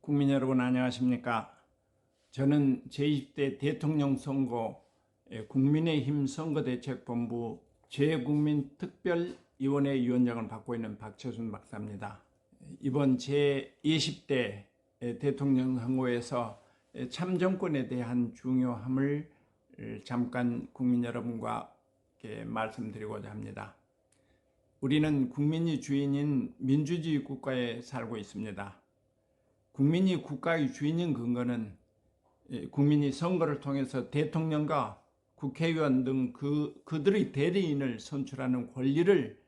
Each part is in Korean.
국민 여러분 안녕하십니까? 저는 제20대 대통령 선거 국민의힘 선거대책본부 재국민특별위원회 위원장을 맡고 있는 박철순 박사입니다. 이번 제20대 대통령 선거에서 참정권에 대한 중요함을 잠깐 국민 여러분과 말씀드리고자 합니다. 우리는 국민이 주인인 민주주의 국가에 살고 있습니다. 국민이 국가의 주인인 근거는 국민이 선거를 통해서 대통령과 국회의원 등 그들의 대리인을 선출하는 권리를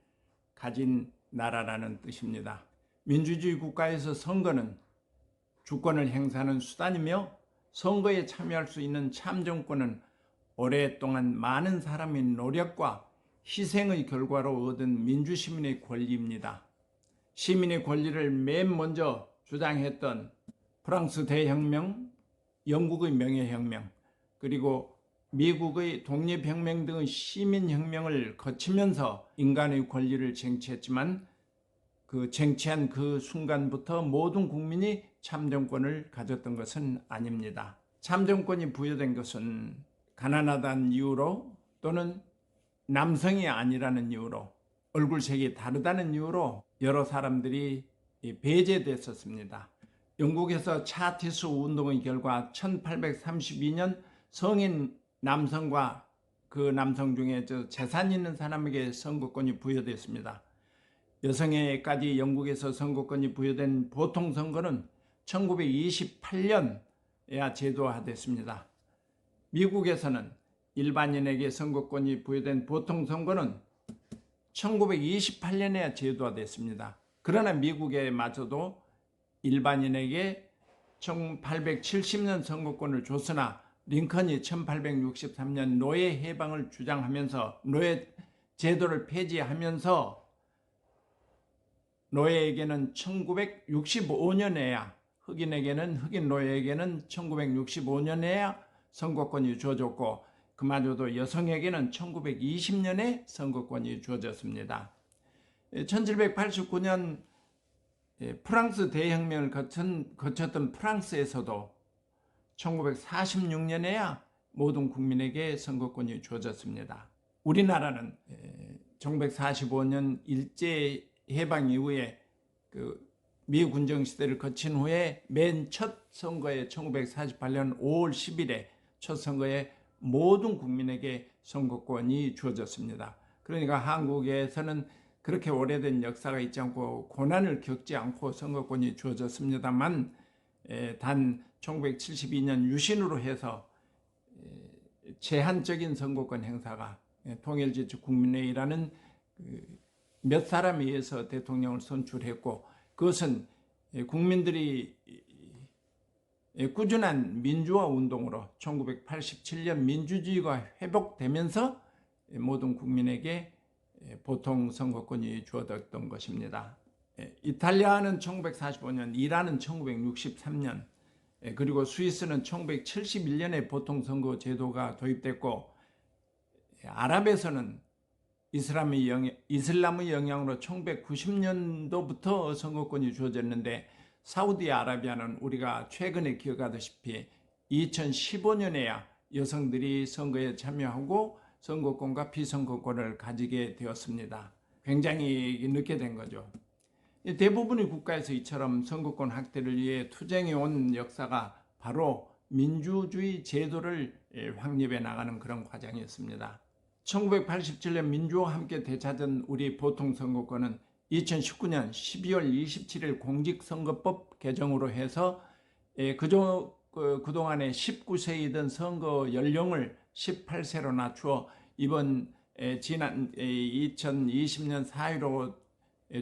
가진 나라라는 뜻입니다. 민주주의 국가에서 선거는 주권을 행사하는 수단이며 선거에 참여할 수 있는 참정권은 오랫동안 많은 사람의 노력과 희생의 결과로 얻은 민주시민의 권리입니다. 시민의 권리를 맨 먼저 주장했던 프랑스 대혁명, 영국의 명예혁명, 그리고 미국의 독립혁명 등의 시민혁명을 거치면서 인간의 권리를 쟁취했지만 쟁취한 그 순간부터 모든 국민이 참정권을 가졌던 것은 아닙니다. 참정권이 부여된 것은 가난하다는 이유로 또는 남성이 아니라는 이유로 얼굴색이 다르다는 이유로 여러 사람들이 배제됐었습니다. 영국에서 차티스 운동의 결과 1832년 성인 남성과 그 남성 중에 재산 있는 사람에게 선거권이 부여됐습니다. 여성에게까지 영국에서 선거권이 부여된 보통 선거는 1928년에야 제도화됐습니다. 미국에서는 일반인에게 선거권이 부여된 보통 선거는 1928년에야 제도화됐습니다. 그러나 미국에마저도 일반인에게 1870년 선거권을 줬으나 링컨이 1863년 노예 해방을 주장하면서 노예 제도를 폐지하면서 노예에게는 1965년에야 흑인 노예에게는 1965년에야 선거권이 주어졌고 그마저도 여성에게는 1920년에 선거권이 주어졌습니다. 1789년 프랑스 대혁명을 거쳤던 프랑스에서도 1946년에야 모든 국민에게 선거권이 주어졌습니다. 우리나라는 1945년 일제 해방 이후에 미군정 시대를 거친 후에 맨 첫 선거에 1948년 5월 10일에 첫 선거에 모든 국민에게 선거권이 주어졌습니다. 그러니까 한국에서는 그렇게 오래된 역사가 있지 않고 고난을 겪지 않고 선거권이 주어졌습니다만 단 1972년 유신으로 해서 제한적인 선거권 행사가 통일지주 국민회의라는 몇 사람에 의해서 대통령을 선출했고 그것은 국민들이 꾸준한 민주화 운동으로 1987년 민주주의가 회복되면서 모든 국민에게 보통 선거권이 주어졌던 것입니다. 이탈리아는 1945년, 이란은 1963년, 그리고 스위스는 1971년에 보통 선거 제도가 도입됐고 아랍에서는 이슬람의 영향으로 1990년도부터 선거권이 주어졌는데 사우디아라비아는 우리가 최근에 기억하다시피 2015년에야 여성들이 선거에 참여하고 선거권과 비선거권을 가지게 되었습니다. 굉장히 늦게 된 거죠. 대부분의 국가에서 이처럼 선거권 확대를 위해 투쟁해온 역사가 바로 민주주의 제도를 확립해 나가는 그런 과정이었습니다. 1987년 민주와 함께 되찾은 우리 보통선거권은 2019년 12월 27일 공직선거법 개정으로 해서 그동안에 19세이던 선거 연령을 18세로 낮추어 이번 지난 2020년 4.15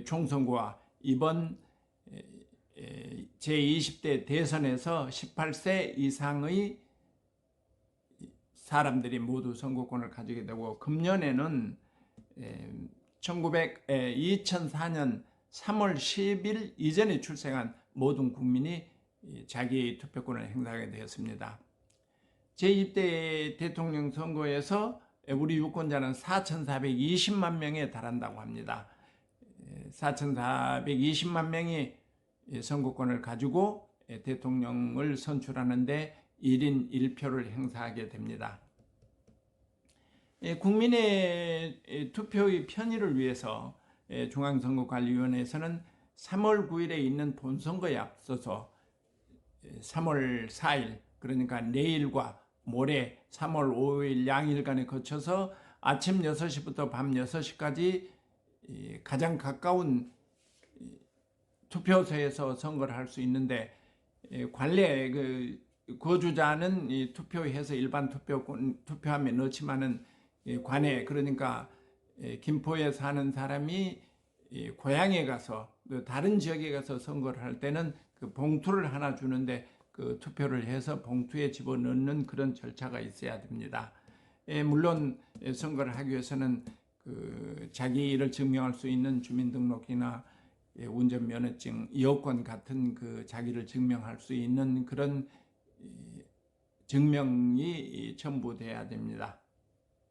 총선거와 이번 제20대 대선에서 18세 이상의 사람들이 모두 선거권을 가지게 되고 금년에는 2004년 3월 10일 이전에 출생한 모든 국민이 자기의 투표권을 행사하게 되었습니다. 제20대 대통령 선거에서 우리 유권자는 4,420만 명에 달한다고 합니다. 4,420만 명이 선거권을 가지고 대통령을 선출하는데 1인 1표를 행사하게 됩니다. 국민의 투표의 편의를 위해서 중앙선거관리위원회에서는 3월 9일에 있는 본선거에 앞서서 3월 4일, 그러니까 내일과 모레 3월 5일 양일간에 거쳐서 아침 6시부터 밤 6시까지 가장 가까운 투표소에서 선거를 할 수 있는데, 관례 거주자는 투표해서 일반 투표함에 넣지만은 관내, 그러니까 김포에 사는 사람이 고향에 가서 다른 지역에 가서 선거를 할 때는 그 봉투를 하나 주는데 그 투표를 해서 봉투에 집어넣는 그런 절차가 있어야 됩니다. 물론 선거를 하기 위해서는 그 자기를 증명할 수 있는 주민등록이나 운전면허증, 여권 같은 그 자기를 증명할 수 있는 그런 증명이 첨부돼야 됩니다.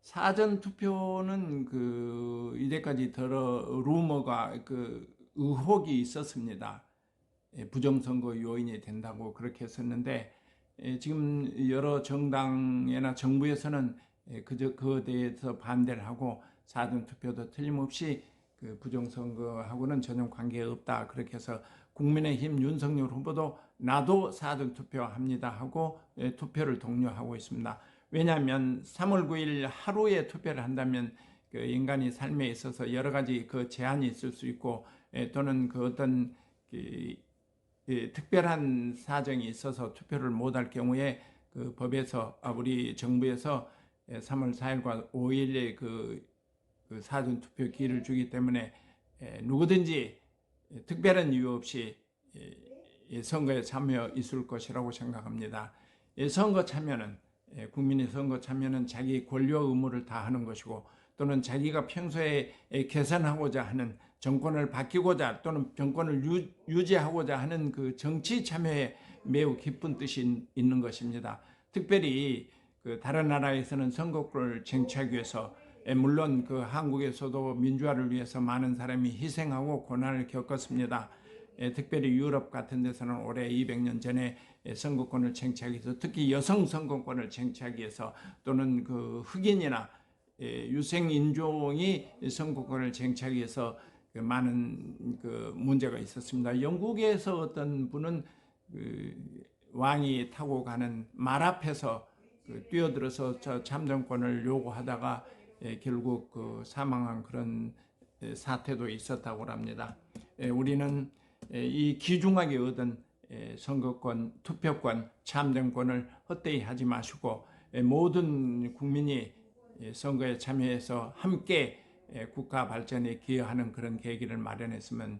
사전 투표는 그 이제까지 루머가 의혹이 있었습니다. 부정선거 요인이 된다고 그렇게 했었는데, 지금 여러 정당이나 정부에서는 그에 대해서 반대를 하고 사전 투표도 틀림없이 그 부정선거하고는 전혀 관계없다 그렇게 해서 국민의힘 윤석열 후보도 나도 사전 투표합니다 하고 투표를 독려하고 있습니다. 왜냐하면 3월 9일 하루에 투표를 한다면 그 인간이 삶에 있어서 여러 가지 그 제한이 있을 수 있고 또는 그 어떤 특별한 사정이 있어서 투표를 못할 경우에 그 법에서 우리 정부에서 3월 4일과 5일에 그 사전 투표 기회를 주기 때문에 누구든지 특별한 이유 없이 선거에 참여 있을 것이라고 생각합니다. 선거 참여는 국민의 선거 참여는 자기 권리와 의무를 다하는 것이고 또는 자기가 평소에 개선하고자 하는 정권을 바뀌고자 또는 정권을 유지하고자 하는 그 정치 참여에 매우 깊은 뜻이 있는 것입니다. 특별히 그 다른 나라에서는 선거권을 쟁취하기 위해서 물론 그 한국에서도 민주화를 위해서 많은 사람이 희생하고 고난을 겪었습니다. 특별히 유럽 같은 데서는 올해 200년 전에 선거권을 쟁취하기 위해서 특히 여성 선거권을 쟁취하기 위해서 또는 그 흑인이나 유색인종이 선거권을 쟁취하기 위해서 많은 그 문제가 있었습니다. 영국에서 어떤 분은 그 왕이 타고 가는 말 앞에서 뛰어들어서 저 참정권을 요구하다가 결국 그 사망한 그런 사태도 있었다고 합니다. 우리는 이 귀중하게 얻은 선거권, 투표권, 참정권을 헛되이 하지 마시고 모든 국민이 선거에 참여해서 함께 국가 발전에 기여하는 그런 계기를 마련했으면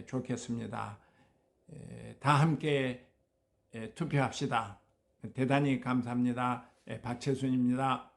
좋겠습니다. 다 함께 투표합시다. 대단히 감사합니다. 박채순입니다.